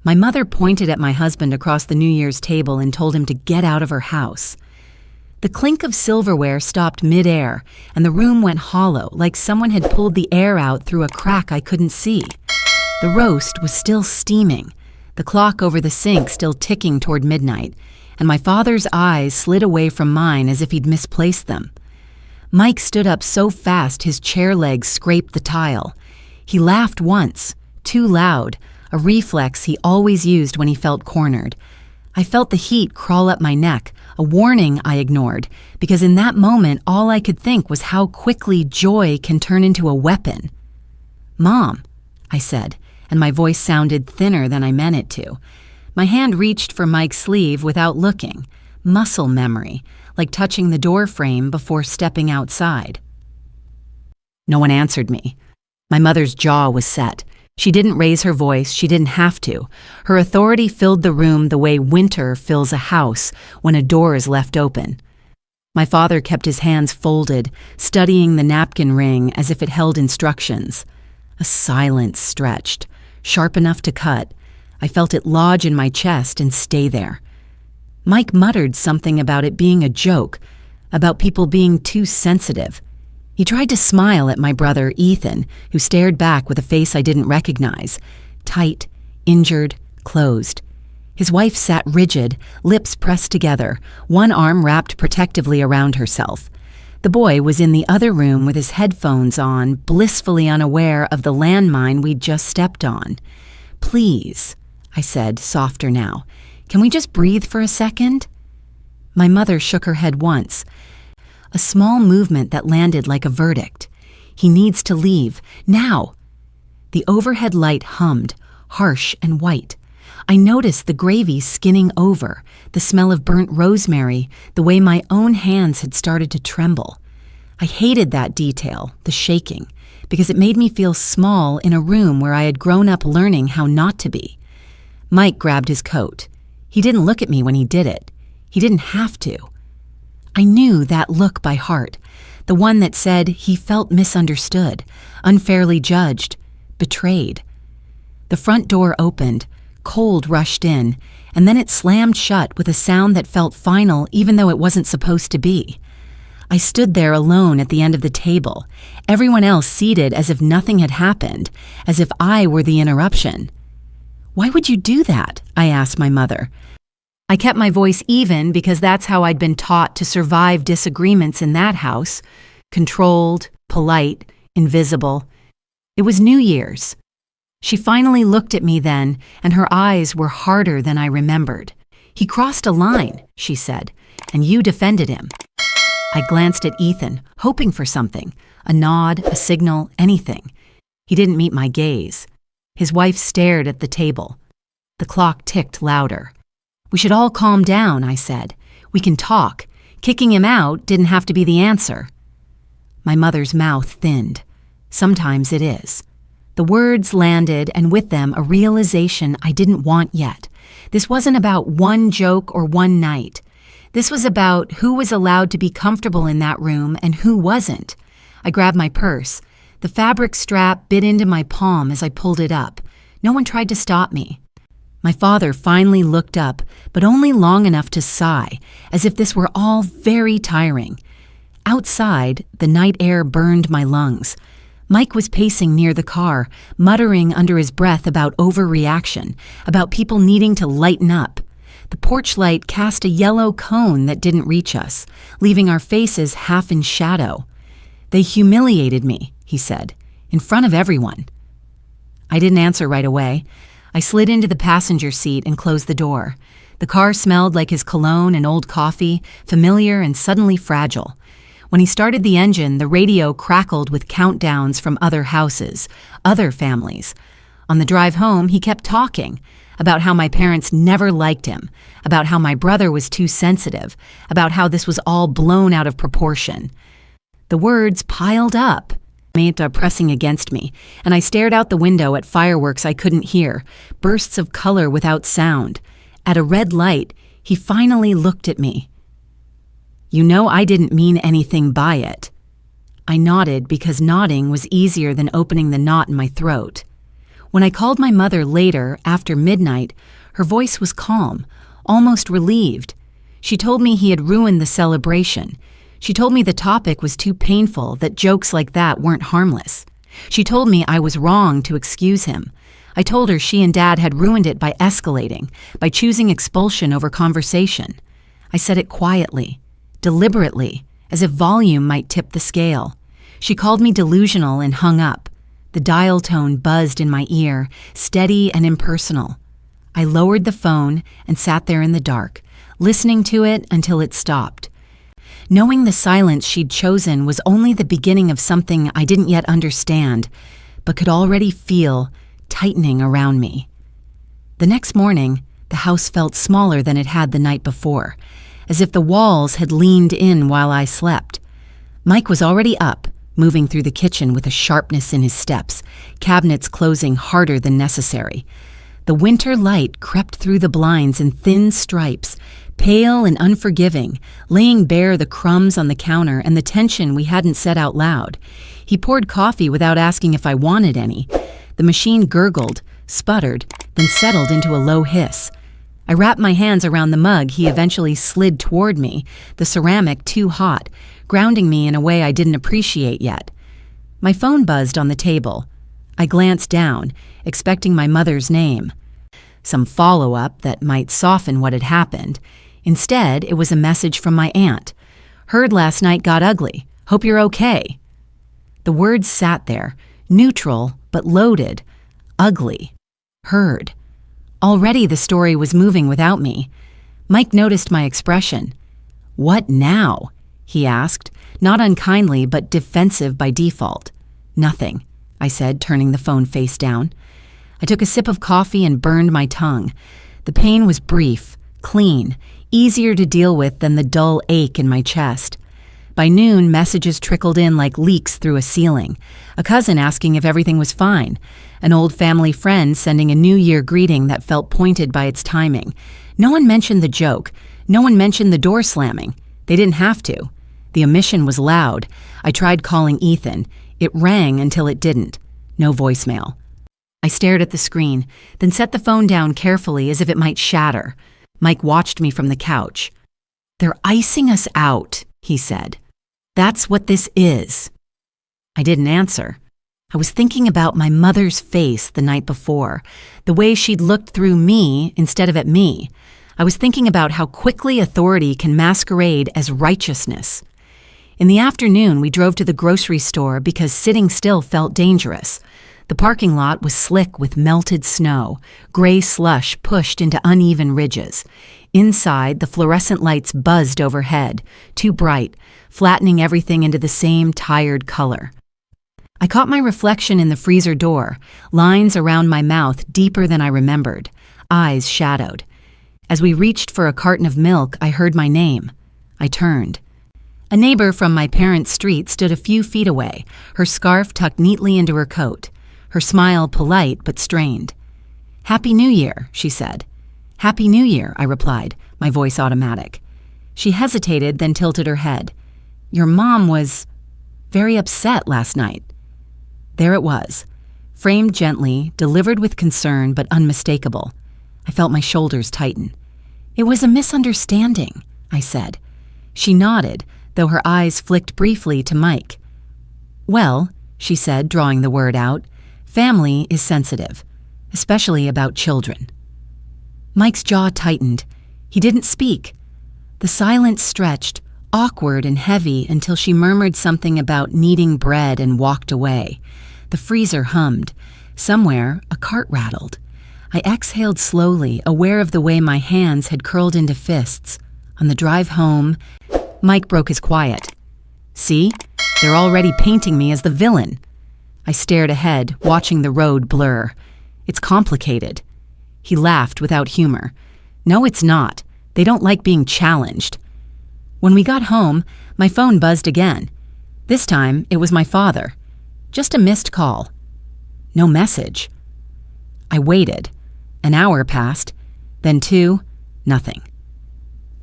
My mother pointed at my husband across the New Year's table and told him to get out of her house. The clink of silverware stopped mid-air, and the room went hollow, like someone had pulled the air out through a crack I couldn't see. The roast was still steaming, the clock over the sink still ticking toward midnight, and my father's eyes slid away from mine as if he'd misplaced them. Mike stood up so fast his chair legs scraped the tile. He laughed once, too loud, a reflex he always used when he felt cornered. I felt the heat crawl up my neck, a warning I ignored, because in that moment all I could think was how quickly joy can turn into a weapon. "Mom," I said, and my voice sounded thinner than I meant it to. My hand reached for Mike's sleeve without looking, muscle memory, like touching the door frame before stepping outside. No one answered me. My mother's jaw was set. She didn't raise her voice, she didn't have to. Her authority filled the room the way winter fills a house when a door is left open. My father kept his hands folded, studying the napkin ring as if it held instructions. A silence stretched, sharp enough to cut. I felt it lodge in my chest and stay there. Mike muttered something about it being a joke, about people being too sensitive. He tried to smile at my brother, Ethan, who stared back with a face I didn't recognize. Tight, injured, closed. His wife sat rigid, lips pressed together, one arm wrapped protectively around herself. The boy was in the other room with his headphones on, blissfully unaware of the landmine we'd just stepped on. "Please," I said, softer now, "can we just breathe for a second?" My mother shook her head once. A small movement that landed like a verdict. "He needs to leave, now!" The overhead light hummed, harsh and white. I noticed the gravy skinning over, the smell of burnt rosemary, the way my own hands had started to tremble. I hated that detail, the shaking, because it made me feel small in a room where I had grown up learning how not to be. Mike grabbed his coat. He didn't look at me when he did it. He didn't have to. I knew that look by heart, the one that said he felt misunderstood, unfairly judged, betrayed. The front door opened, cold rushed in, and then it slammed shut with a sound that felt final even though it wasn't supposed to be. I stood there alone at the end of the table, everyone else seated as if nothing had happened, as if I were the interruption. "Why would you do that?" I asked my mother. I kept my voice even because that's how I'd been taught to survive disagreements in that house. Controlled, polite, invisible. It was New Year's. She finally looked at me then, and her eyes were harder than I remembered. "He crossed a line," she said, "and you defended him." I glanced at Ethan, hoping for something, a nod, a signal, anything. He didn't meet my gaze. His wife stared at the table. The clock ticked louder. "We should all calm down," I said. "We can talk. Kicking him out didn't have to be the answer." My mother's mouth thinned. Sometimes it is. The words landed, and with them a realization I didn't want yet. This wasn't about one joke or one night. This was about who was allowed to be comfortable in that room and who wasn't. I grabbed my purse. The fabric strap bit into my palm as I pulled it up. No one tried to stop me. My father finally looked up, but only long enough to sigh, as if this were all very tiring. Outside, the night air burned my lungs. Mike was pacing near the car, muttering under his breath about overreaction, about people needing to lighten up. The porch light cast a yellow cone that didn't reach us, leaving our faces half in shadow. "They humiliated me," he said, "in front of everyone." I didn't answer right away. I slid into the passenger seat and closed the door. The car smelled like his cologne and old coffee, familiar and suddenly fragile. When he started the engine, the radio crackled with countdowns from other houses, other families. On the drive home, he kept talking about how my parents never liked him, about how my brother was too sensitive, about how this was all blown out of proportion. The words piled up, pressing against me, and I stared out the window at fireworks I couldn't hear, bursts of color without sound. At a red light, he finally looked at me. "You know I didn't mean anything by it." I nodded because nodding was easier than opening the knot in my throat. When I called my mother later, after midnight, her voice was calm, almost relieved. She told me he had ruined the celebration. She told me the topic was too painful, that jokes like that weren't harmless. She told me I was wrong to excuse him. I told her she and Dad had ruined it by escalating, by choosing expulsion over conversation. I said it quietly, deliberately, as if volume might tip the scale. She called me delusional and hung up. The dial tone buzzed in my ear, steady and impersonal. I lowered the phone and sat there in the dark, listening to it until it stopped. Knowing the silence she'd chosen was only the beginning of something I didn't yet understand, but could already feel tightening around me. The next morning, the house felt smaller than it had the night before, as if the walls had leaned in while I slept. Mike was already up, moving through the kitchen with a sharpness in his steps, cabinets closing harder than necessary. The winter light crept through the blinds in thin stripes, pale and unforgiving, laying bare the crumbs on the counter and the tension we hadn't said out loud. He poured coffee without asking if I wanted any. The machine gurgled, sputtered, then settled into a low hiss. I wrapped my hands around the mug he eventually slid toward me, the ceramic too hot, grounding me in a way I didn't appreciate yet. My phone buzzed on the table. I glanced down, expecting my mother's name. Some follow-up that might soften what had happened. Instead, it was a message from my aunt. "Heard last night got ugly. Hope you're okay." The words sat there, neutral but loaded. Ugly. Heard. Already the story was moving without me. Mike noticed my expression. "What now?" he asked, not unkindly but defensive by default. "Nothing," I said, turning the phone face down. I took a sip of coffee and burned my tongue. The pain was brief, clean, easier to deal with than the dull ache in my chest. By noon, messages trickled in like leaks through a ceiling. A cousin asking if everything was fine. An old family friend sending a New Year greeting that felt pointed by its timing. No one mentioned the joke. No one mentioned the door slamming. They didn't have to. The omission was loud. I tried calling Ethan. It rang until it didn't. No voicemail. I stared at the screen, then set the phone down carefully as if it might shatter. Mike watched me from the couch. "They're icing us out," he said. "That's what this is." I didn't answer. I was thinking about my mother's face the night before, the way she'd looked through me instead of at me. I was thinking about how quickly authority can masquerade as righteousness. In the afternoon, we drove to the grocery store because sitting still felt dangerous. The parking lot was slick with melted snow, gray slush pushed into uneven ridges. Inside, the fluorescent lights buzzed overhead, too bright, flattening everything into the same tired color. I caught my reflection in the freezer door, lines around my mouth deeper than I remembered, eyes shadowed. As we reached for a carton of milk, I heard my name. I turned. A neighbor from my parents' street stood a few feet away, her scarf tucked neatly into her coat, her smile polite but strained. "Happy New Year," she said. "Happy New Year," I replied, my voice automatic. She hesitated, then tilted her head. "Your mom was very upset last night." There it was, framed gently, delivered with concern but unmistakable. I felt my shoulders tighten. "It was a misunderstanding," I said. She nodded, though her eyes flicked briefly to Mike. "Well," she said, drawing the word out, "family is sensitive, especially about children." Mike's jaw tightened. He didn't speak. The silence stretched, awkward and heavy, until she murmured something about needing bread and walked away. The freezer hummed. Somewhere, a cart rattled. I exhaled slowly, aware of the way my hands had curled into fists. On the drive home, Mike broke his quiet. "See? They're already painting me as the villain." I stared ahead, watching the road blur. "It's complicated." He laughed without humor. "No, it's not. They don't like being challenged." When we got home, my phone buzzed again. This time, it was my father. Just a missed call. No message. I waited. An hour passed, then 2, nothing.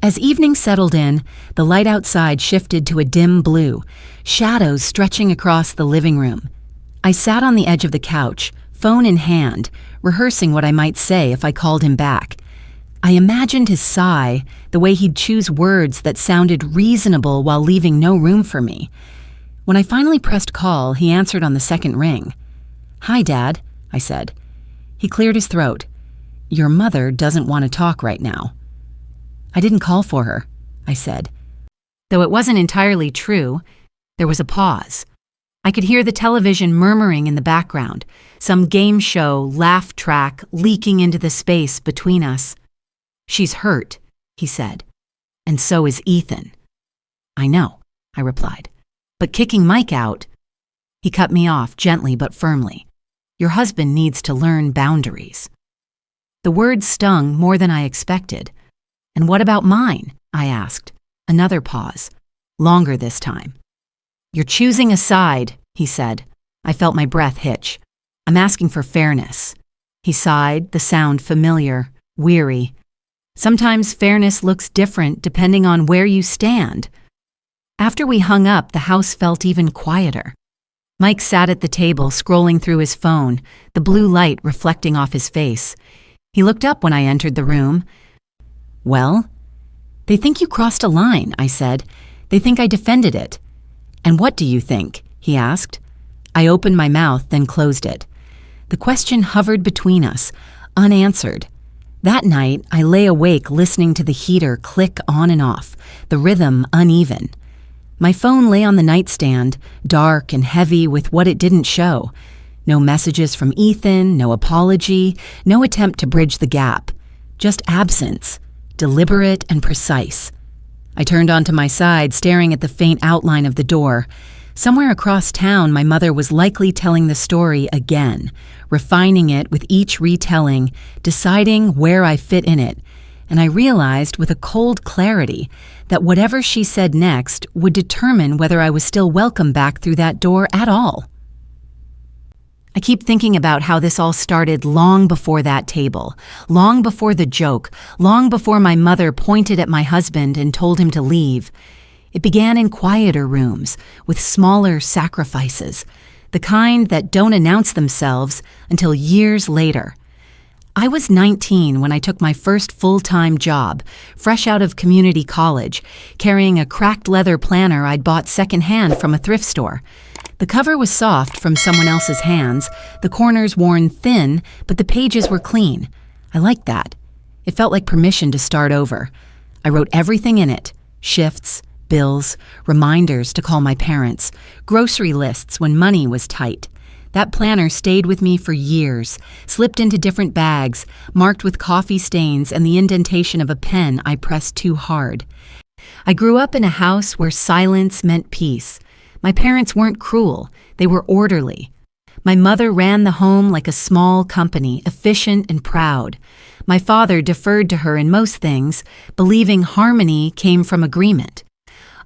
As evening settled in, the light outside shifted to a dim blue, shadows stretching across the living room. I sat on the edge of the couch, phone in hand, rehearsing what I might say if I called him back. I imagined his sigh, the way he'd choose words that sounded reasonable while leaving no room for me. When I finally pressed call, he answered on the second ring. "Hi, Dad," I said. He cleared his throat. "Your mother doesn't want to talk right now." "I didn't call for her," I said. Though it wasn't entirely true, there was a pause. I could hear the television murmuring in the background, some game show laugh track leaking into the space between us. "She's hurt," he said, "and so is Ethan." "I know," I replied, "but kicking Mike out—" He cut me off gently but firmly. "Your husband needs to learn boundaries." The words stung more than I expected. "And what about mine?" I asked. Another pause, longer this time. "You're choosing a side," he said. I felt my breath hitch. "I'm asking for fairness." He sighed, the sound familiar, weary. "Sometimes fairness looks different depending on where you stand." After we hung up, the house felt even quieter. Mike sat at the table, scrolling through his phone, the blue light reflecting off his face. He looked up when I entered the room. "Well?" "They think you crossed a line," I said. "They think I defended it." "And what do you think?" he asked. I opened my mouth, then closed it. The question hovered between us, unanswered. That night, I lay awake listening to the heater click on and off, the rhythm uneven. My phone lay on the nightstand, dark and heavy with what it didn't show. No messages from Ethan, no apology, no attempt to bridge the gap. Just absence, deliberate and precise. I turned onto my side, staring at the faint outline of the door. Somewhere across town, my mother was likely telling the story again, refining it with each retelling, deciding where I fit in it. And I realized with a cold clarity that whatever she said next would determine whether I was still welcome back through that door at all. I keep thinking about how this all started long before that table, long before the joke, long before my mother pointed at my husband and told him to leave. It began in quieter rooms, with smaller sacrifices, the kind that don't announce themselves until years later. I was 19 when I took my first full-time job, fresh out of community college, carrying a cracked leather planner I'd bought secondhand from a thrift store. The cover was soft from someone else's hands, the corners worn thin, but the pages were clean. I liked that. It felt like permission to start over. I wrote everything in it: shifts, bills, reminders to call my parents, grocery lists when money was tight. That planner stayed with me for years, slipped into different bags, marked with coffee stains and the indentation of a pen I pressed too hard. I grew up in a house where silence meant peace. My parents weren't cruel, they were orderly. My mother ran the home like a small company, efficient and proud. My father deferred to her in most things, believing harmony came from agreement.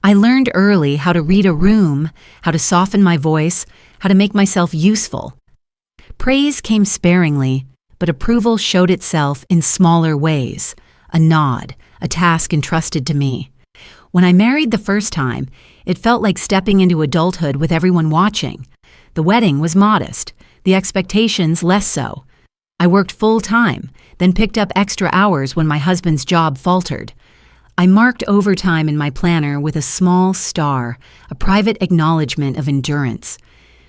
I learned early how to read a room, how to soften my voice, how to make myself useful. Praise came sparingly, but approval showed itself in smaller ways. A nod, a task entrusted to me. When I married the first time, it felt like stepping into adulthood with everyone watching. The wedding was modest, the expectations less so. I worked full-time, then picked up extra hours when my husband's job faltered. I marked overtime in my planner with a small star, a private acknowledgement of endurance.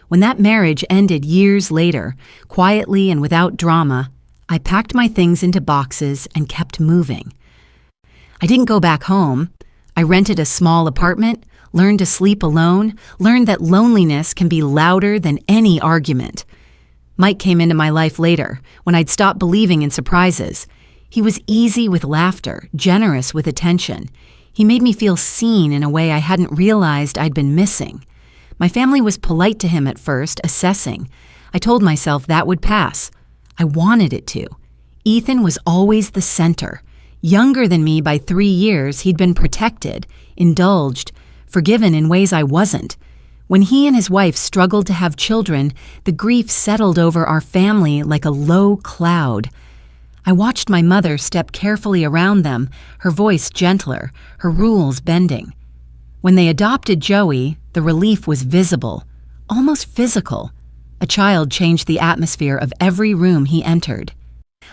When that marriage ended years later, quietly and without drama, I packed my things into boxes and kept moving. I didn't go back home. I rented a small apartment, learned to sleep alone, learned that loneliness can be louder than any argument. Mike came into my life later, when I'd stopped believing in surprises. He was easy with laughter, generous with attention. He made me feel seen in a way I hadn't realized I'd been missing. My family was polite to him at first, assessing. I told myself that would pass. I wanted it to. Ethan was always the center. Younger than me by 3 years, he'd been protected, indulged, forgiven in ways I wasn't. When he and his wife struggled to have children, the grief settled over our family like a low cloud. I watched my mother step carefully around them, her voice gentler, her rules bending. When they adopted Joey, the relief was visible, almost physical. A child changed the atmosphere of every room he entered.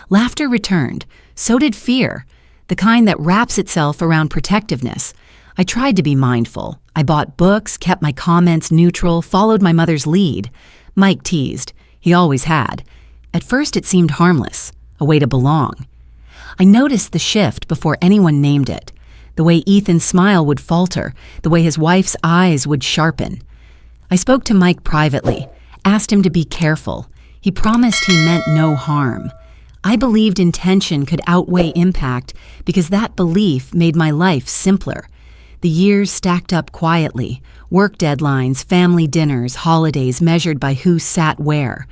Laughter returned. So did fear, the kind that wraps itself around protectiveness. I tried to be mindful. I bought books, kept my comments neutral, followed my mother's lead. Mike teased. He always had. At first it seemed harmless, a way to belong. I noticed the shift before anyone named it. The way Ethan's smile would falter, the way his wife's eyes would sharpen. I spoke to Mike privately, asked him to be careful. He promised he meant no harm. I believed intention could outweigh impact because that belief made my life simpler. The years stacked up quietly, work deadlines, family dinners, holidays measured by who sat where.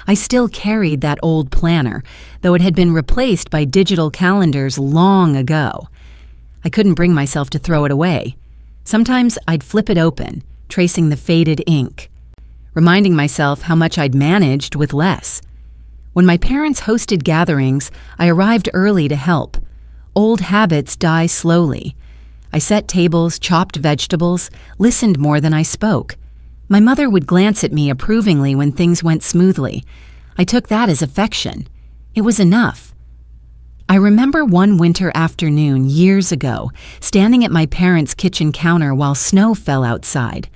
I still carried that old planner, though it had been replaced by digital calendars long ago. I couldn't bring myself to throw it away. Sometimes I'd flip it open, tracing the faded ink, reminding myself how much I'd managed with less. When my parents hosted gatherings, I arrived early to help. Old habits die slowly. I set tables, chopped vegetables, listened more than I spoke. My mother would glance at me approvingly when things went smoothly. I took that as affection. It was enough. I remember one winter afternoon years ago, standing at my parents' kitchen counter while snow fell outside.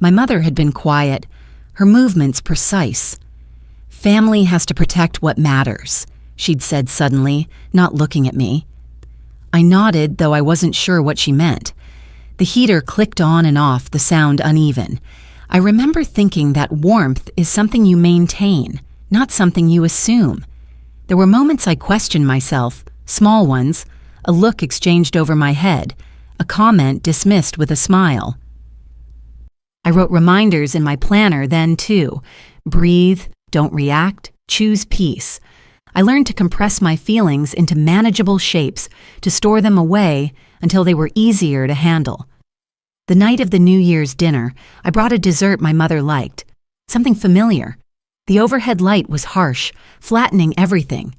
My mother had been quiet, her movements precise. "Family has to protect what matters," she'd said suddenly, not looking at me. I nodded, though I wasn't sure what she meant. The heater clicked on and off, the sound uneven. I remember thinking that warmth is something you maintain, not something you assume. There were moments I questioned myself, small ones, a look exchanged over my head, a comment dismissed with a smile. I wrote reminders in my planner then, too. Breathe, don't react, choose peace. I learned to compress my feelings into manageable shapes, to store them away until they were easier to handle. The night of the New Year's dinner, I brought a dessert my mother liked, something familiar. The overhead light was harsh, flattening everything.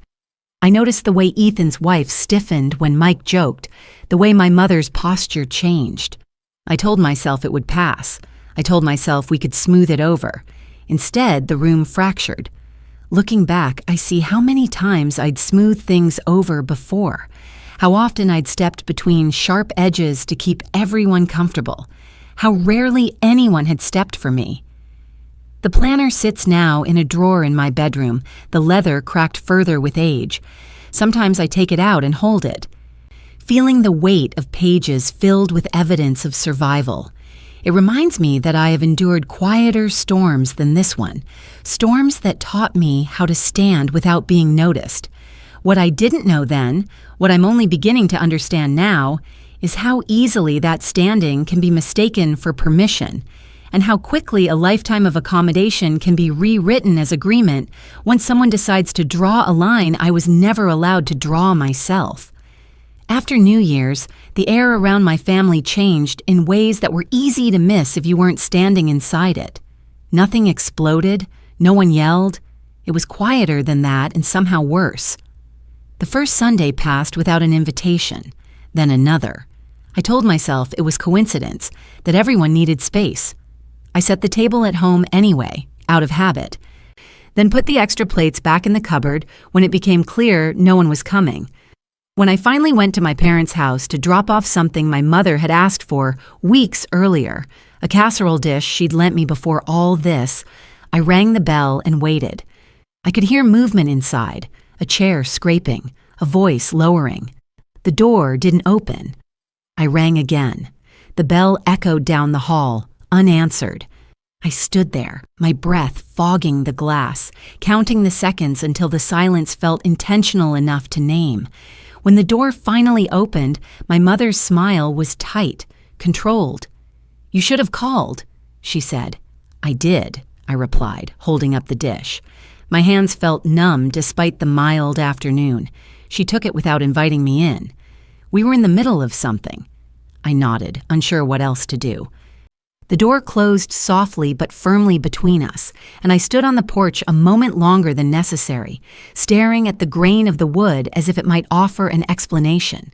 I noticed the way Ethan's wife stiffened when Mike joked, the way my mother's posture changed. I told myself it would pass. I told myself we could smooth it over. Instead, the room fractured. Looking back, I see how many times I'd smoothed things over before, how often I'd stepped between sharp edges to keep everyone comfortable, how rarely anyone had stepped for me. The planner sits now in a drawer in my bedroom, the leather cracked further with age. Sometimes I take it out and hold it, feeling the weight of pages filled with evidence of survival. It reminds me that I have endured quieter storms than this one, storms that taught me how to stand without being noticed. What I didn't know then, what I'm only beginning to understand now, is how easily that standing can be mistaken for permission, and how quickly a lifetime of accommodation can be rewritten as agreement once someone decides to draw a line I was never allowed to draw myself. After New Year's, the air around my family changed in ways that were easy to miss if you weren't standing inside it. Nothing exploded, no one yelled. It was quieter than that and somehow worse. The first Sunday passed without an invitation, then another. I told myself it was coincidence, that everyone needed space. I set the table at home anyway, out of habit, then put the extra plates back in the cupboard when it became clear no one was coming. When I finally went to my parents' house to drop off something my mother had asked for weeks earlier, a casserole dish she'd lent me before all this, I rang the bell and waited. I could hear movement inside, a chair scraping, a voice lowering. The door didn't open. I rang again. The bell echoed down the hall, unanswered. I stood there, my breath fogging the glass, counting the seconds until the silence felt intentional enough to name. When the door finally opened, my mother's smile was tight, controlled. "You should have called," she said. "I did," I replied, holding up the dish. My hands felt numb despite the mild afternoon. She took it without inviting me in. We were in the middle of something. I nodded, unsure what else to do. The door closed softly but firmly between us, and I stood on the porch a moment longer than necessary, staring at the grain of the wood as if it might offer an explanation.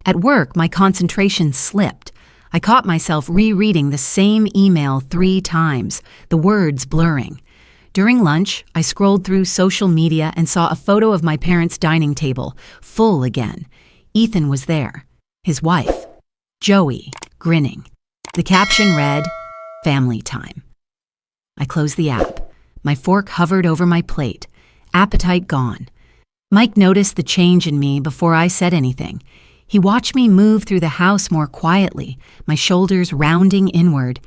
At work, my concentration slipped. I caught myself rereading the same email 3 times, the words blurring. During lunch, I scrolled through social media and saw a photo of my parents' dining table, full again. Ethan was there. His wife, Joey, grinning. The caption read, "Family time." I closed the app. My fork hovered over my plate. Appetite gone. Mike noticed the change in me before I said anything. He watched me move through the house more quietly, my shoulders rounding inward.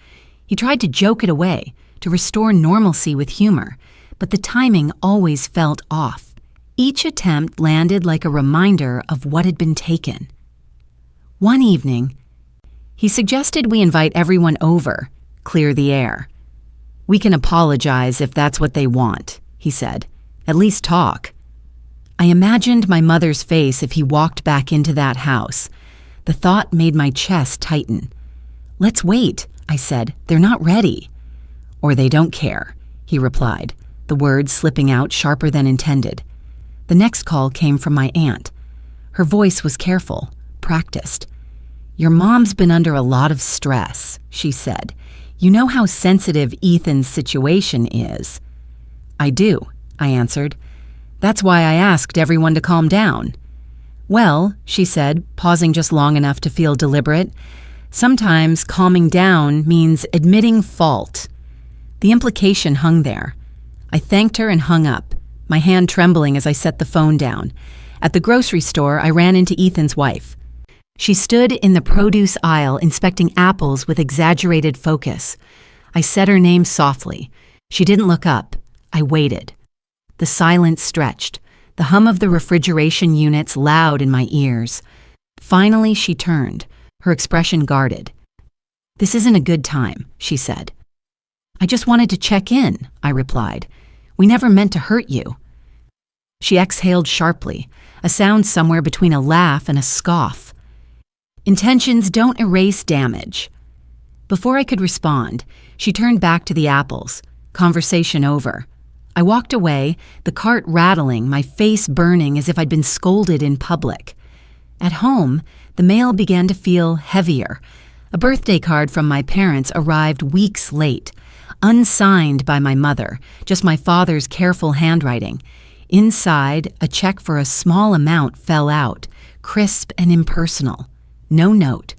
He tried to joke it away, to restore normalcy with humor, but the timing always felt off. Each attempt landed like a reminder of what had been taken. One evening, he suggested we invite everyone over, clear the air. "We can apologize if that's what they want," he said. "At least talk." I imagined my mother's face if he walked back into that house. The thought made my chest tighten. "Let's wait," I said. "They're not ready." "Or they don't care," he replied, the words slipping out sharper than intended. The next call came from my aunt. Her voice was careful, practiced. "Your mom's been under a lot of stress," she said. "You know how sensitive Ethan's situation is." "I do," I answered. "That's why I asked everyone to calm down." "Well," she said, pausing just long enough to feel deliberate, "sometimes calming down means admitting fault." The implication hung there. I thanked her and hung up, my hand trembling as I set the phone down. At the grocery store, I ran into Ethan's wife. She stood in the produce aisle inspecting apples with exaggerated focus. I said her name softly. She didn't look up. I waited. The silence stretched, the hum of the refrigeration units loud in my ears. Finally, she turned, her expression guarded. "This isn't a good time," she said. "I just wanted to check in," I replied. "We never meant to hurt you." She exhaled sharply, a sound somewhere between a laugh and a scoff. "Intentions don't erase damage." Before I could respond, she turned back to the apples, conversation over. I walked away, the cart rattling, my face burning as if I'd been scolded in public. At home, the mail began to feel heavier. A birthday card from my parents arrived weeks late, unsigned by my mother, just my father's careful handwriting. Inside, a check for a small amount fell out, crisp and impersonal. No note,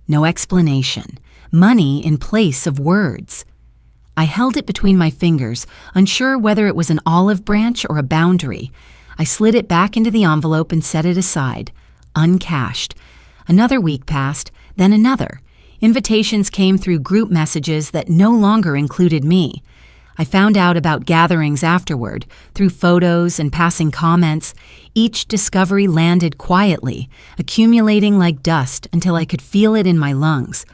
no explanation, money in place of words. I held it between my fingers, unsure whether it was an olive branch or a boundary. I slid it back into the envelope and set it aside, uncashed. Another week passed, then another. Invitations came through group messages that no longer included me. I found out about gatherings afterward, through photos and passing comments. Each discovery landed quietly, accumulating like dust until I could feel it in my lungs.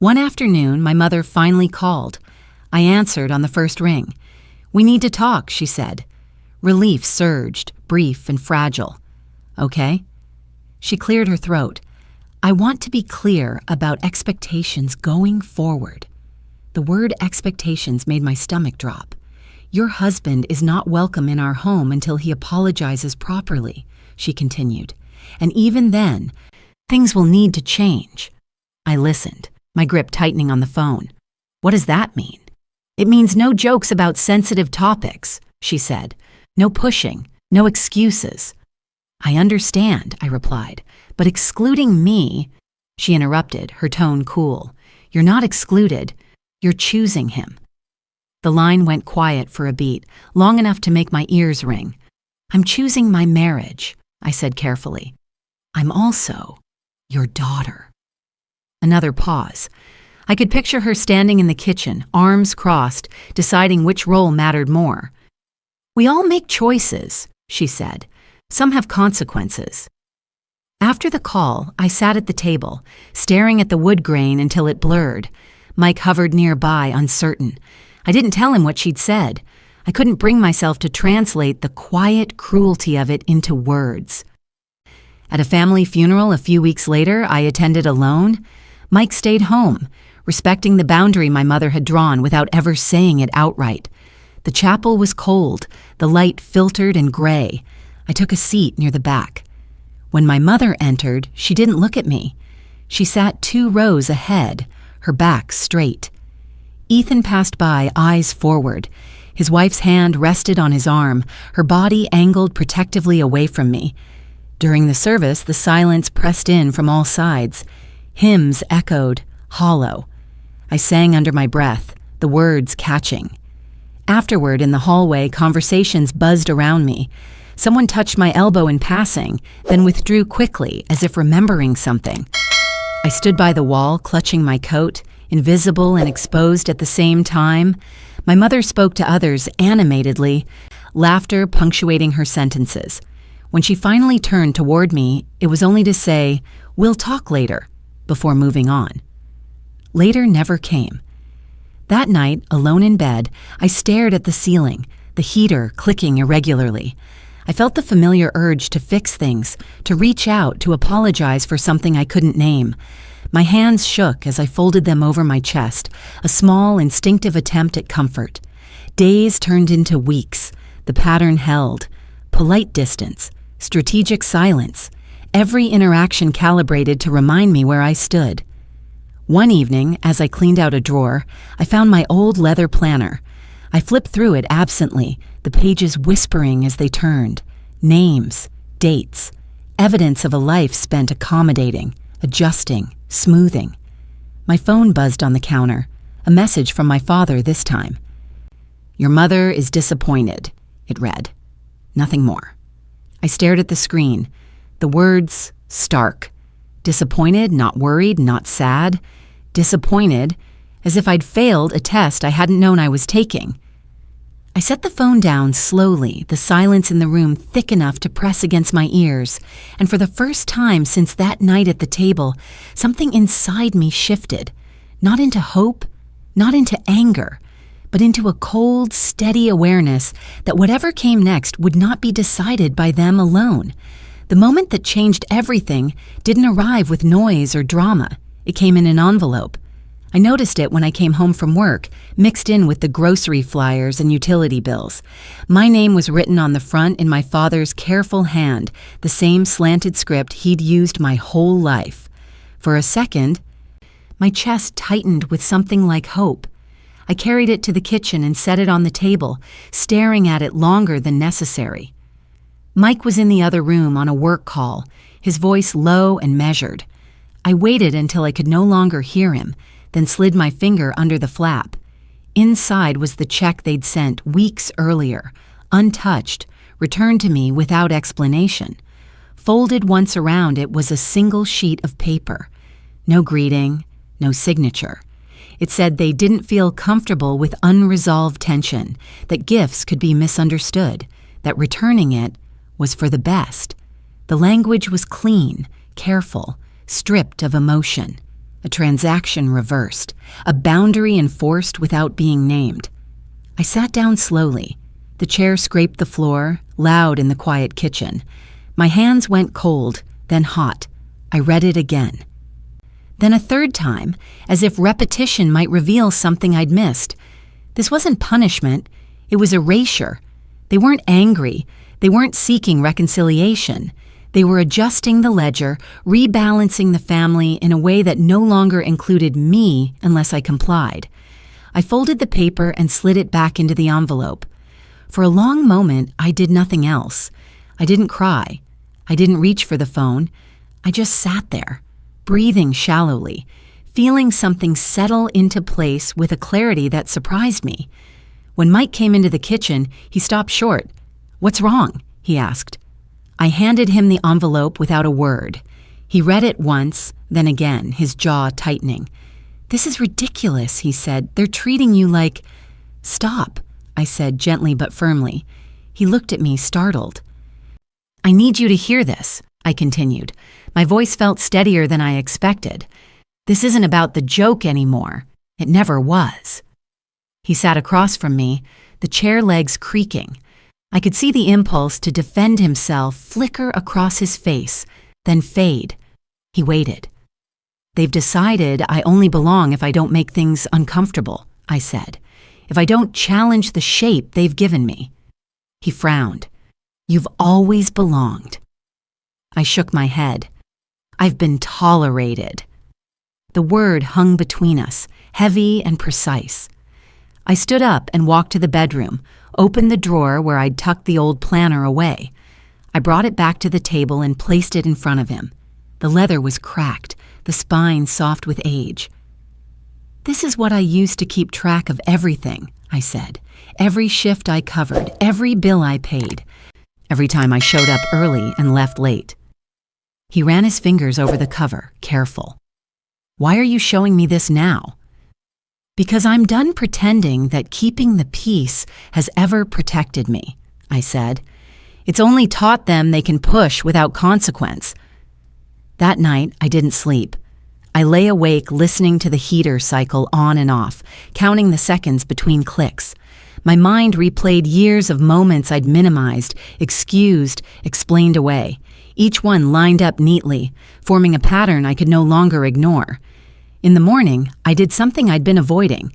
One afternoon, my mother finally called. I answered on the first ring. "We need to talk," she said. Relief surged, brief and fragile. "Okay?" She cleared her throat. "I want to be clear about expectations going forward." The word expectations made my stomach drop. "Your husband is not welcome in our home until he apologizes properly," she continued. "And even then, things will need to change." I listened, my grip tightening on the phone. "What does that mean?" "It means no jokes about sensitive topics," she said. "No pushing, no excuses." "I understand," I replied, "but excluding me—" She interrupted, her tone cool. "You're not excluded. You're choosing him." The line went quiet for a beat, long enough to make my ears ring. "I'm choosing my marriage," I said carefully. "I'm also your daughter." Another pause. I could picture her standing in the kitchen, arms crossed, deciding which role mattered more. "We all make choices," she said. "Some have consequences." After the call, I sat at the table, staring at the wood grain until it blurred. Mike hovered nearby, uncertain. I didn't tell him what she'd said. I couldn't bring myself to translate the quiet cruelty of it into words. At a family funeral a few weeks later I attended alone. Mike stayed home, respecting the boundary my mother had drawn without ever saying it outright. The chapel was cold, the light filtered and gray. I took a seat near the back. When my mother entered, she didn't look at me. She sat 2 rows ahead, her back straight. Ethan passed by, eyes forward. His wife's hand rested on his arm, her body angled protectively away from me. During the service, the silence pressed in from all sides. Hymns echoed, hollow. I sang under my breath, the words catching. Afterward, in the hallway, conversations buzzed around me. Someone touched my elbow in passing, then withdrew quickly, as if remembering something. I stood by the wall, clutching my coat, invisible and exposed at the same time. My mother spoke to others animatedly, laughter punctuating her sentences. When she finally turned toward me, it was only to say, "We'll talk later," before moving on. Later never came. That night, alone in bed, I stared at the ceiling, the heater clicking irregularly. I felt the familiar urge to fix things, to reach out, to apologize for something I couldn't name. My hands shook as I folded them over my chest, a small, instinctive attempt at comfort. Days turned into weeks. The pattern held. Polite distance, strategic silence, every interaction calibrated to remind me where I stood. One evening, as I cleaned out a drawer, I found my old leather planner. I flipped through it absently, the pages whispering as they turned. Names, dates, evidence of a life spent accommodating, adjusting, smoothing. My phone buzzed on the counter, a message from my father this time. "Your mother is disappointed," it read. Nothing more. I stared at the screen, the words stark. Disappointed, not worried, not sad. Disappointed, as if I'd failed a test I hadn't known I was taking. I set the phone down slowly, the silence in the room thick enough to press against my ears, and for the first time since that night at the table, something inside me shifted, not into hope, not into anger, but into a cold, steady awareness that whatever came next would not be decided by them alone. The moment that changed everything didn't arrive with noise or drama. It came in an envelope. I noticed it when I came home from work, mixed in with the grocery flyers and utility bills. My name was written on the front in my father's careful hand, the same slanted script he'd used my whole life. For a second, my chest tightened with something like hope. I carried it to the kitchen and set it on the table, staring at it longer than necessary. Mike was in the other room on a work call, his voice low and measured. I waited until I could no longer hear him, then slid my finger under the flap. Inside was the check they'd sent weeks earlier, untouched, returned to me without explanation. Folded once around it was a single sheet of paper. No greeting, no signature. It said they didn't feel comfortable with unresolved tension, that gifts could be misunderstood, that returning it was for the best. The language was clean, careful, stripped of emotion. A transaction reversed, a boundary enforced without being named. I sat down slowly. The chair scraped the floor, loud in the quiet kitchen. My hands went cold, then hot. I read it again. Then a third time, as if repetition might reveal something I'd missed. This wasn't punishment, it was erasure. They weren't angry, they weren't seeking reconciliation. They were adjusting the ledger, rebalancing the family in a way that no longer included me unless I complied. I folded the paper and slid it back into the envelope. For a long moment, I did nothing else. I didn't cry. I didn't reach for the phone. I just sat there, breathing shallowly, feeling something settle into place with a clarity that surprised me. When Mike came into the kitchen, he stopped short. "What's wrong?" he asked. I handed him the envelope without a word. He read it once, then again, his jaw tightening. "This is ridiculous," he said. "They're treating you like—" "Stop," I said gently but firmly. He looked at me, startled. "I need you to hear this," I continued. My voice felt steadier than I expected. "This isn't about the joke anymore. It never was." He sat across from me, the chair legs creaking. I could see the impulse to defend himself flicker across his face, then fade. He waited. "They've decided I only belong if I don't make things uncomfortable," I said. "If I don't challenge the shape they've given me." He frowned. "You've always belonged." I shook my head. "I've been tolerated." The word hung between us, heavy and precise. I stood up and walked to the bedroom, opened the drawer where I'd tucked the old planner away. I brought it back to the table and placed it in front of him. The leather was cracked, the spine soft with age. "This is what I used to keep track of everything," I said. "Every shift I covered, every bill I paid, every time I showed up early and left late." He ran his fingers over the cover, careful. "Why are you showing me this now?" "Because I'm done pretending that keeping the peace has ever protected me," I said. "It's only taught them they can push without consequence." That night, I didn't sleep. I lay awake listening to the heater cycle on and off, counting the seconds between clicks. My mind replayed years of moments I'd minimized, excused, explained away, each one lined up neatly, forming a pattern I could no longer ignore. In the morning, I did something I'd been avoiding.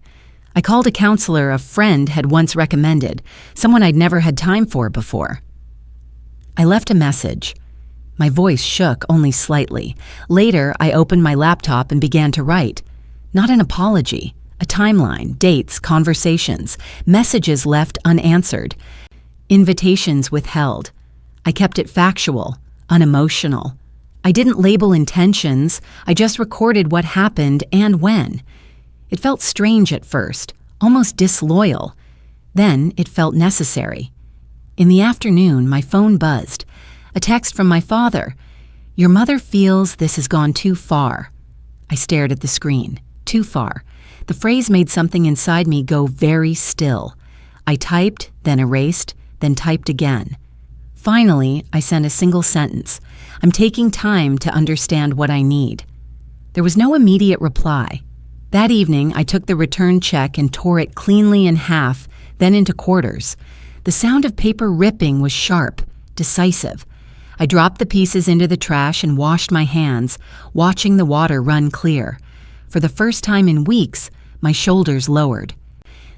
I called a counselor a friend had once recommended, someone I'd never had time for before. I left a message. My voice shook only slightly. Later, I opened my laptop and began to write. Not an apology, a timeline, dates, conversations, messages left unanswered, invitations withheld. I kept it factual, unemotional. I didn't label intentions, I just recorded what happened and when. It felt strange at first, almost disloyal. Then it felt necessary. In the afternoon, my phone buzzed. A text from my father. "Your mother feels this has gone too far." I stared at the screen. Too far. The phrase made something inside me go very still. I typed, then erased, then typed again. Finally, I sent a single sentence. "I'm taking time to understand what I need." There was no immediate reply. That evening, I took the return check and tore it cleanly in half, then into quarters. The sound of paper ripping was sharp, decisive. I dropped the pieces into the trash and washed my hands, watching the water run clear. For the first time in weeks, my shoulders lowered.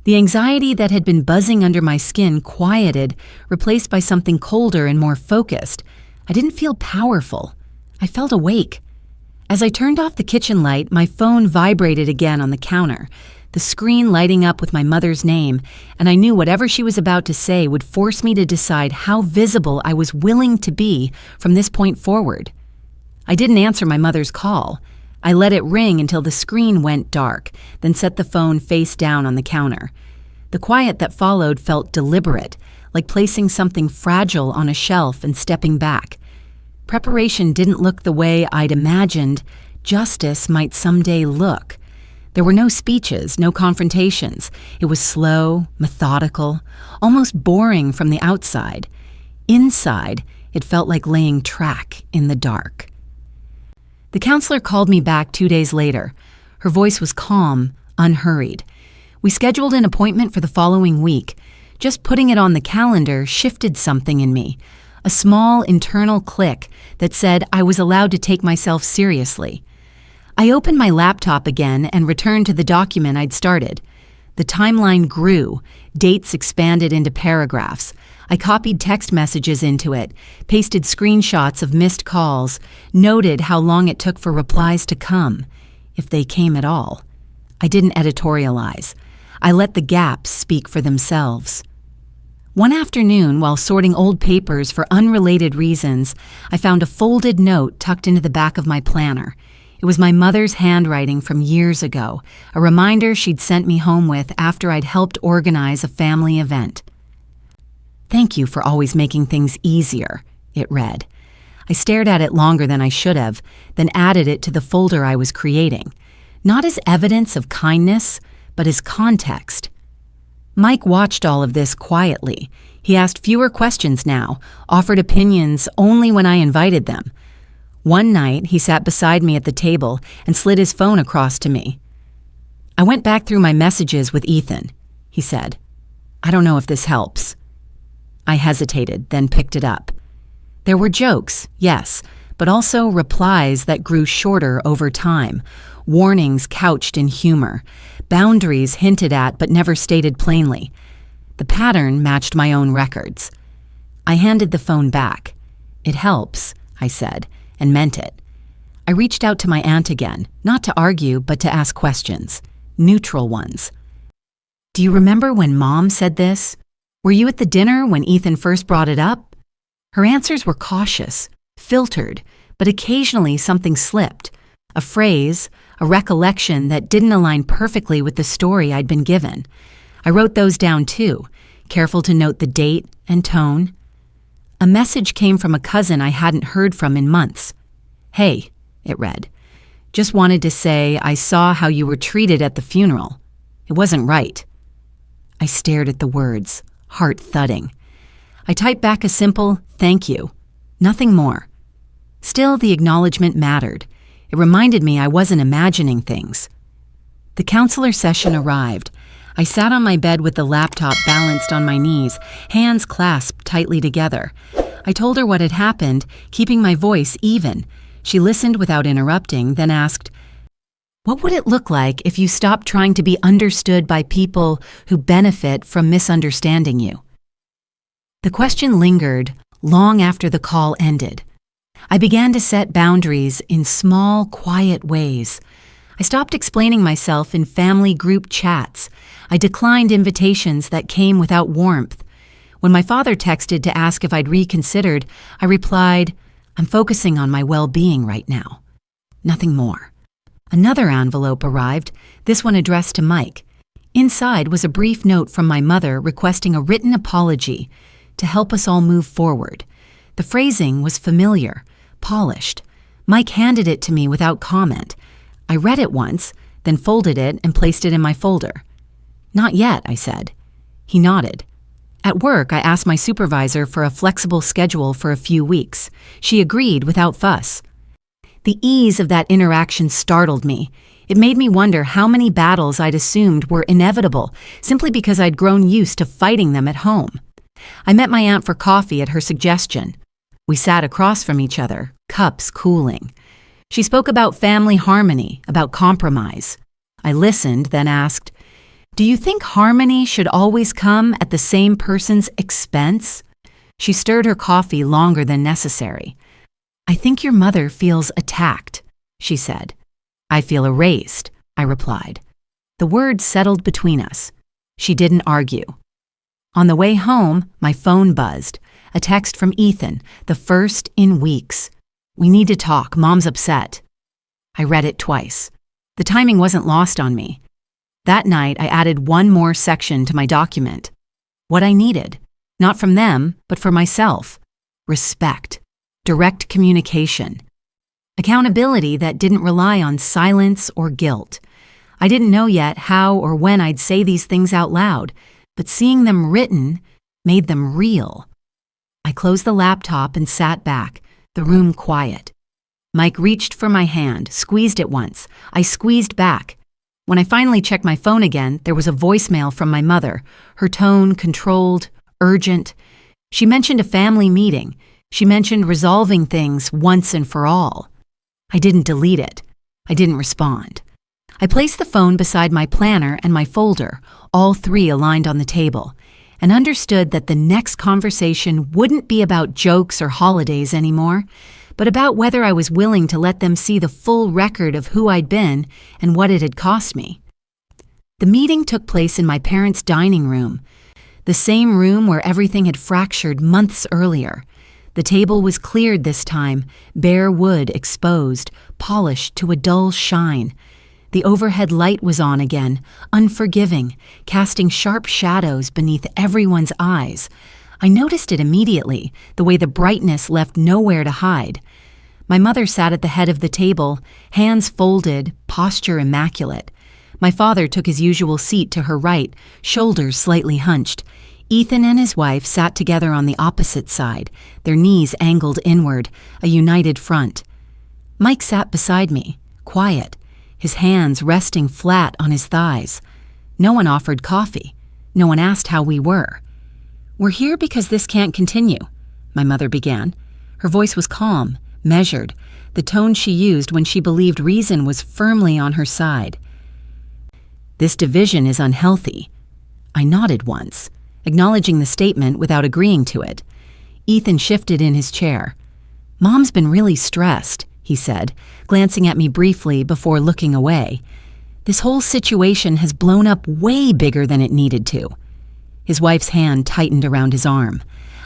The anxiety that had been buzzing under my skin quieted, replaced by something colder and more focused. I didn't feel powerful. I felt awake. As I turned off the kitchen light, my phone vibrated again on the counter, the screen lighting up with my mother's name, and I knew whatever she was about to say would force me to decide how visible I was willing to be from this point forward. I didn't answer my mother's call. I let it ring until the screen went dark, then set the phone face down on the counter. The quiet that followed felt deliberate, like placing something fragile on a shelf and stepping back. Preparation didn't look the way I'd imagined justice might someday look. There were no speeches, no confrontations. It was slow, methodical, almost boring from the outside. Inside, it felt like laying track in the dark. The counselor called me back 2 days later. Her voice was calm, unhurried. We scheduled an appointment for the following week. Just putting it on the calendar shifted something in me, a small internal click that said I was allowed to take myself seriously. I opened my laptop again and returned to the document I'd started. The timeline grew, dates expanded into paragraphs. I copied text messages into it, pasted screenshots of missed calls, noted how long it took for replies to come, if they came at all. I didn't editorialize. I let the gaps speak for themselves. One afternoon, while sorting old papers for unrelated reasons, I found a folded note tucked into the back of my planner. It was my mother's handwriting from years ago, a reminder she'd sent me home with after I'd helped organize a family event. "Thank you for always making things easier," it read. I stared at it longer than I should have, then added it to the folder I was creating, not as evidence of kindness, but as context. Mike watched all of this quietly. He asked fewer questions now, offered opinions only when I invited them. One night, he sat beside me at the table and slid his phone across to me. "I went back through my messages with Ethan," he said. "I don't know if this helps." I hesitated, then picked it up. There were jokes, yes, but also replies that grew shorter over time, warnings couched in humor, boundaries hinted at but never stated plainly. The pattern matched my own records. I handed the phone back. "It helps," I said, and meant it. I reached out to my aunt again, not to argue, but to ask questions, neutral ones. "Do you remember when Mom said this? Were you at the dinner when Ethan first brought it up?" Her answers were cautious, filtered, but occasionally something slipped. A phrase, a recollection that didn't align perfectly with the story I'd been given. I wrote those down too, careful to note the date and tone. A message came from a cousin I hadn't heard from in months. "Hey," it read, "just wanted to say I saw how you were treated at the funeral. It wasn't right." I stared at the words, heart thudding. I typed back a simple "thank you," nothing more. Still, the acknowledgement mattered. It reminded me I wasn't imagining things. The counselor session arrived. I sat on my bed with the laptop balanced on my knees, hands clasped tightly together. I told her what had happened, keeping my voice even. She listened without interrupting, then asked, "What would it look like if you stopped trying to be understood by people who benefit from misunderstanding you?" The question lingered long after the call ended. I began to set boundaries in small, quiet ways. I stopped explaining myself in family group chats. I declined invitations that came without warmth. When my father texted to ask if I'd reconsidered, I replied, "I'm focusing on my well-being right now." Nothing more. Another envelope arrived, this one addressed to Mike. Inside was a brief note from my mother requesting a written apology to help us all move forward. The phrasing was familiar, polished. Mike handed it to me without comment. I read it once, then folded it and placed it in my folder. "Not yet," I said. He nodded. At work, I asked my supervisor for a flexible schedule for a few weeks. She agreed without fuss. The ease of that interaction startled me. It made me wonder how many battles I'd assumed were inevitable simply because I'd grown used to fighting them at home. I met my aunt for coffee at her suggestion. We sat across from each other, cups cooling. She spoke about family harmony, about compromise. I listened, then asked, "Do you think harmony should always come at the same person's expense?" She stirred her coffee longer than necessary. "I think your mother feels attacked," she said. "I feel erased," I replied. The words settled between us. She didn't argue. On the way home, my phone buzzed. A text from Ethan, the first in weeks. "We need to talk. Mom's upset." I read it twice. The timing wasn't lost on me. That night, I added one more section to my document. What I needed, not from them, but for myself. Respect. Direct communication. Accountability that didn't rely on silence or guilt. I didn't know yet how or when I'd say these things out loud, but seeing them written made them real. I closed the laptop and sat back, the room quiet. Mike reached for my hand, squeezed it once. I squeezed back. When I finally checked my phone again, there was a voicemail from my mother, her tone controlled, urgent. She mentioned a family meeting. She mentioned resolving things once and for all. I didn't delete it. I didn't respond. I placed the phone beside my planner and my folder, all three aligned on the table, and understood that the next conversation wouldn't be about jokes or holidays anymore, but about whether I was willing to let them see the full record of who I'd been and what it had cost me. The meeting took place in my parents' dining room, the same room where everything had fractured months earlier. The table was cleared this time, bare wood exposed, polished to a dull shine. The overhead light was on again, unforgiving, casting sharp shadows beneath everyone's eyes. I noticed it immediately, the way the brightness left nowhere to hide. My mother sat at the head of the table, hands folded, posture immaculate. My father took his usual seat to her right, shoulders slightly hunched. Ethan and his wife sat together on the opposite side, their knees angled inward, a united front. Mike sat beside me, quiet, his hands resting flat on his thighs. No one offered coffee. No one asked how we were. "We're here because this can't continue," my mother began. Her voice was calm, measured, the tone she used when she believed reason was firmly on her side. "This division is unhealthy." I nodded once, acknowledging the statement without agreeing to it. Ethan shifted in his chair. "Mom's been really stressed," he said, glancing at me briefly before looking away. This whole situation has blown up way bigger than it needed to." His wife's hand tightened around his arm.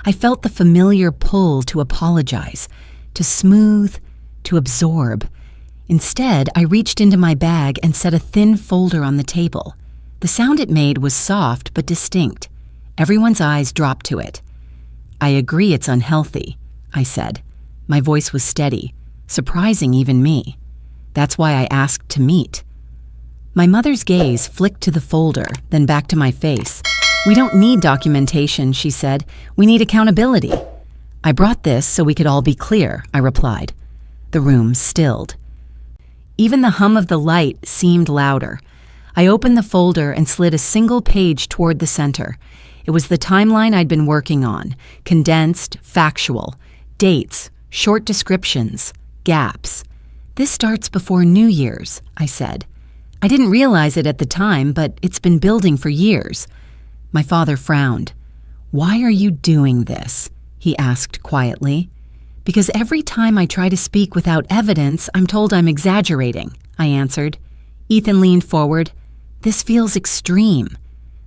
I felt the familiar pull to apologize, to smooth, to absorb. Instead, I reached into my bag and set a thin folder on the table. The sound it made was soft but distinct. Everyone's eyes dropped to it. "I agree it's unhealthy," I said. My voice was steady, surprising even me. "That's why I asked to meet." My mother's gaze flicked to the folder, then back to my face. "We don't need documentation," she said. "We need accountability." "I brought this so we could all be clear," I replied. The room stilled. Even the hum of the light seemed louder. I opened the folder and slid a single page toward the center. It was the timeline I'd been working on, condensed, factual, dates, short descriptions, gaps. "This starts before New Year's," I said. "I didn't realize it at the time, but it's been building for years." My father frowned. "Why are you doing this?" he asked quietly. "Because every time I try to speak without evidence, I'm told I'm exaggerating," I answered. Ethan leaned forward. "This feels extreme."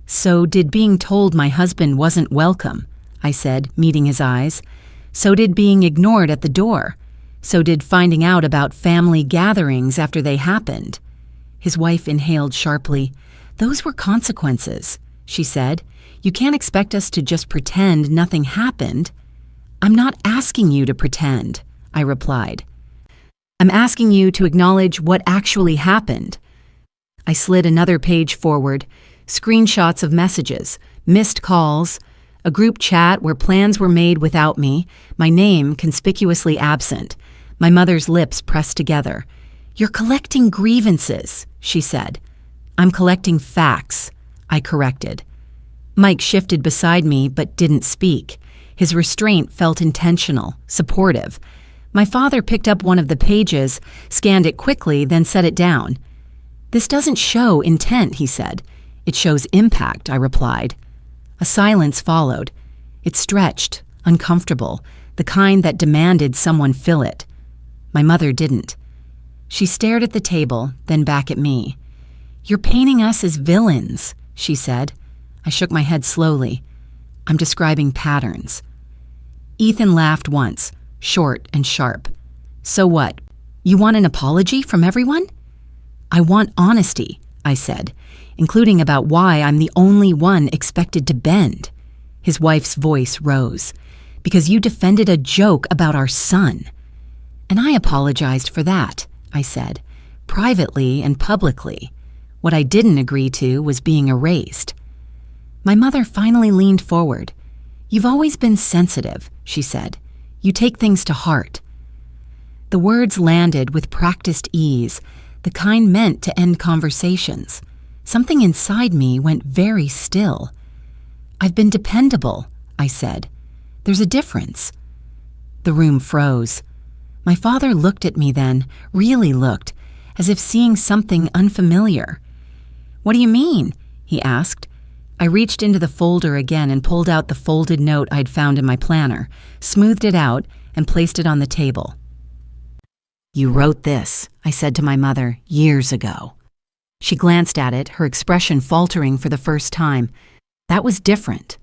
"So did being told my husband wasn't welcome," I said, meeting his eyes. "So did being ignored at the door. So did finding out about family gatherings after they happened." His wife inhaled sharply. "Those were consequences," she said. "You can't expect us to just pretend nothing happened." "I'm not asking you to pretend," I replied. "I'm asking you to acknowledge what actually happened." I slid another page forward, screenshots of messages, missed calls, a group chat where plans were made without me, my name conspicuously absent, my mother's lips pressed together. "You're collecting grievances," she said. "I'm collecting facts," I corrected. Mike shifted beside me but didn't speak. His restraint felt intentional, supportive. My father picked up one of the pages, scanned it quickly, then set it down. "This doesn't show intent," he said. "It shows impact," I replied. A silence followed. It stretched, uncomfortable, the kind that demanded someone fill it. My mother didn't. She stared at the table, then back at me. "You're painting us as villains," she said. I shook my head slowly. "I'm describing patterns." Ethan laughed once, short and sharp. "So what? You want an apology from everyone?" "I want honesty," I said, "including about why I'm the only one expected to bend." His wife's voice rose. "Because you defended a joke about our son." "And I apologized for that," I said, "privately and publicly. What I didn't agree to was being erased." My mother finally leaned forward. "You've always been sensitive," she said. "You take things to heart." The words landed with practiced ease, the kind meant to end conversations. Something inside me went very still. "I've been dependable," I said. "There's a difference." The room froze. My father looked at me then, really looked, as if seeing something unfamiliar. "What do you mean?" he asked. I reached into the folder again and pulled out the folded note I'd found in my planner, smoothed it out, and placed it on the table. "You wrote this," I said to my mother, "years ago." She glanced at it, her expression faltering for the first time. "That was different."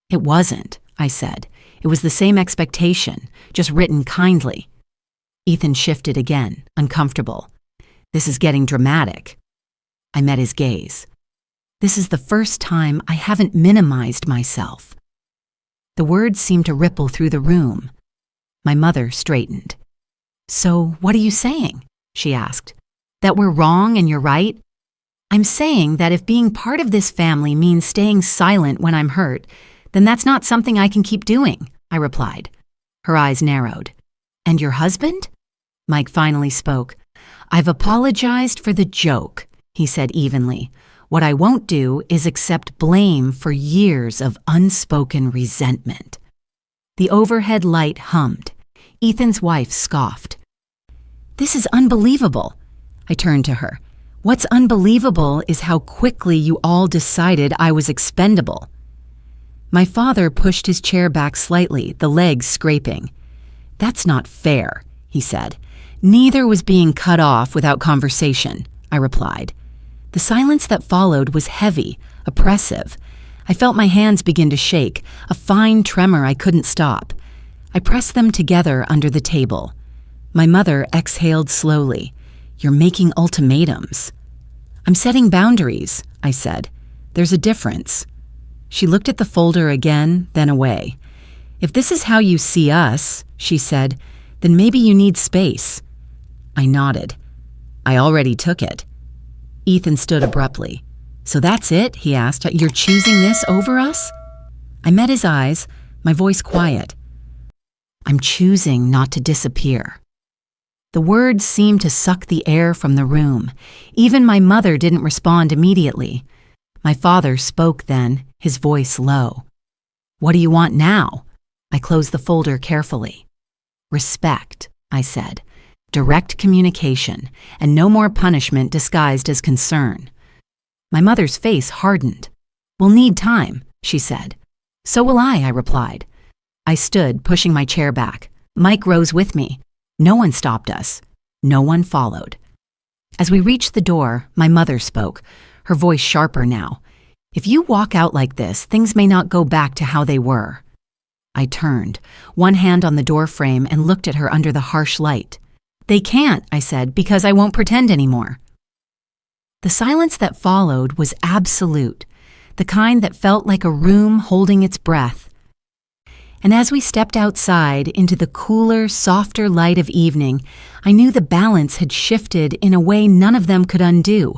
"It wasn't," I said. "It was the same expectation, just written kindly." Ethan shifted again, uncomfortable. "This is getting dramatic." I met his gaze. "This is the first time I haven't minimized myself." The words seemed to ripple through the room. My mother straightened. "So what are you saying?" she asked. "That we're wrong and you're right?" "I'm saying that if being part of this family means staying silent when I'm hurt, then that's not something I can keep doing," I replied. Her eyes narrowed. "And your husband?" Mike finally spoke. "I've apologized for the joke," he said evenly. "What I won't do is accept blame for years of unspoken resentment." The overhead light hummed. Ethan's wife scoffed. "This is unbelievable." I turned to her. "What's unbelievable is how quickly you all decided I was expendable." My father pushed his chair back slightly, the legs scraping. "That's not fair," he said. "Neither was being cut off without conversation," I replied. The silence that followed was heavy, oppressive. I felt my hands begin to shake, a fine tremor I couldn't stop. I pressed them together under the table. My mother exhaled slowly. "You're making ultimatums." "I'm setting boundaries," I said. "There's a difference." She looked at the folder again, then away. "If this is how you see us," she said, "then maybe you need space." I nodded. "I already took it." Ethan stood abruptly. "So that's it?" he asked. "You're choosing this over us?" I met his eyes, my voice quiet. "I'm choosing not to disappear." The words seemed to suck the air from the room. Even my mother didn't respond immediately. My father spoke then, his voice low. "What do you want now?" I closed the folder carefully. "Respect," I said. "Direct communication, and no more punishment disguised as concern." My mother's face hardened. "We'll need time," she said. "So will I replied. I stood, pushing my chair back. Mike rose with me. No one stopped us. No one followed. As we reached the door, my mother spoke, her voice sharper now. "If you walk out like this, things may not go back to how they were." I turned, one hand on the doorframe, and looked at her under the harsh light. "They can't," I said, "because I won't pretend anymore." The silence that followed was absolute, the kind that felt like a room holding its breath. And as we stepped outside into the cooler, softer light of evening, I knew the balance had shifted in a way none of them could undo.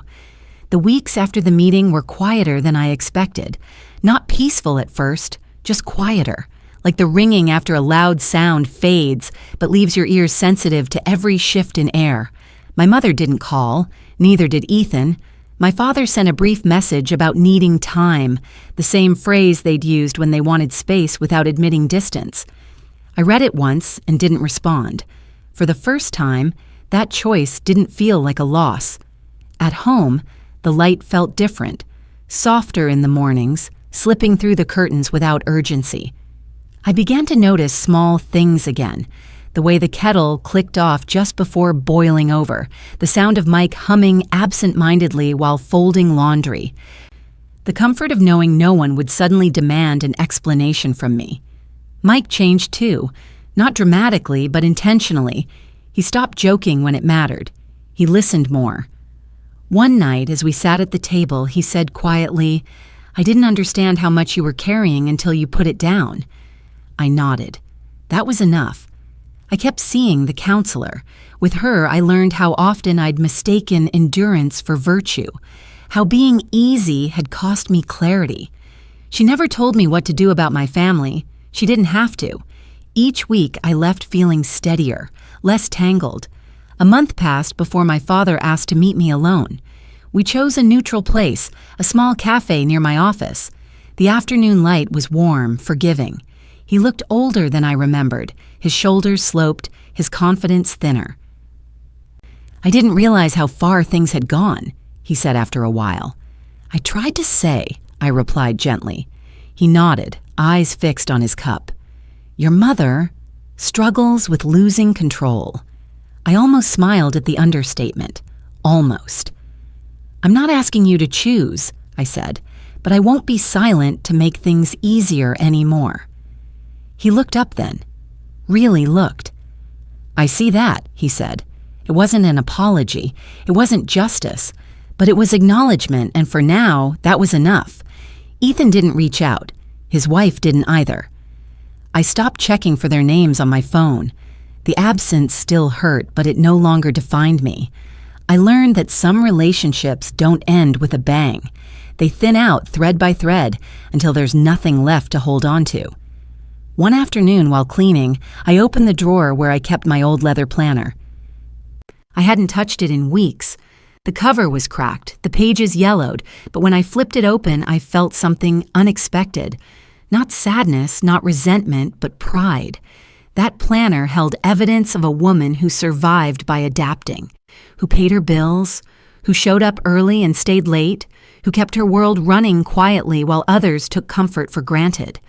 The weeks after the meeting were quieter than I expected. Not peaceful at first, just quieter, like the ringing after a loud sound fades but leaves your ears sensitive to every shift in air. My mother didn't call, neither did Ethan. My father sent a brief message about needing time, the same phrase they'd used when they wanted space without admitting distance. I read it once and didn't respond. For the first time, that choice didn't feel like a loss. At home, the light felt different, softer in the mornings, slipping through the curtains without urgency. I began to notice small things again. The way the kettle clicked off just before boiling over, the sound of Mike humming absent-mindedly while folding laundry. The comfort of knowing no one would suddenly demand an explanation from me. Mike changed too, not dramatically but intentionally. He stopped joking when it mattered. He listened more. One night, as we sat at the table, he said quietly, "I didn't understand how much you were carrying until you put it down." I nodded. That was enough. I kept seeing the counselor. With her, I learned how often I'd mistaken endurance for virtue, how being easy had cost me clarity. She never told me what to do about my family. She didn't have to. Each week, I left feeling steadier, less tangled. A month passed before my father asked to meet me alone. We chose a neutral place, a small cafe near my office. The afternoon light was warm, forgiving. He looked older than I remembered, his shoulders sloped, his confidence thinner. "I didn't realize how far things had gone," he said after a while. "I tried to say," I replied gently. He nodded, eyes fixed on his cup. "Your mother struggles with losing control." I almost smiled at the understatement. Almost. "I'm not asking you to choose," I said, "but I won't be silent to make things easier anymore." He looked up then. Really looked. "I see that," he said. It wasn't an apology. It wasn't justice. But it was acknowledgement, and for now, that was enough. Ethan didn't reach out. His wife didn't either. I stopped checking for their names on my phone. The absence still hurt, but it no longer defined me. I learned that some relationships don't end with a bang. They thin out thread by thread until there's nothing left to hold on to. One afternoon while cleaning, I opened the drawer where I kept my old leather planner. I hadn't touched it in weeks. The cover was cracked, the pages yellowed, but when I flipped it open, I felt something unexpected. Not sadness, not resentment, but pride. That planner held evidence of a woman who survived by adapting, who paid her bills, who showed up early and stayed late, who kept her world running quietly while others took comfort for granted.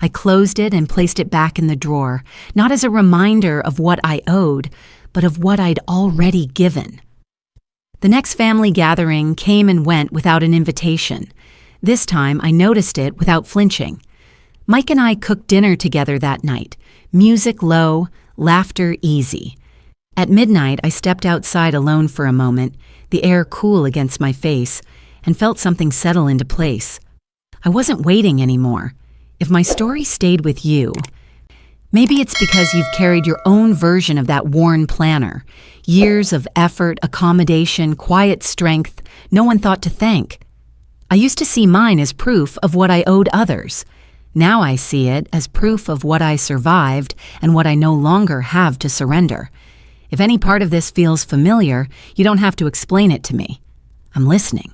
I closed it and placed it back in the drawer, not as a reminder of what I owed, but of what I'd already given. The next family gathering came and went without an invitation. This time, I noticed it without flinching. Mike and I cooked dinner together that night, music low, laughter easy. At midnight, I stepped outside alone for a moment, the air cool against my face, and felt something settle into place. I wasn't waiting anymore. If my story stayed with you, maybe it's because you've carried your own version of that worn planner. Years of effort, accommodation, quiet strength, no one thought to thank. I used to see mine as proof of what I owed others. Now I see it as proof of what I survived and what I no longer have to surrender. If any part of this feels familiar, you don't have to explain it to me. I'm listening.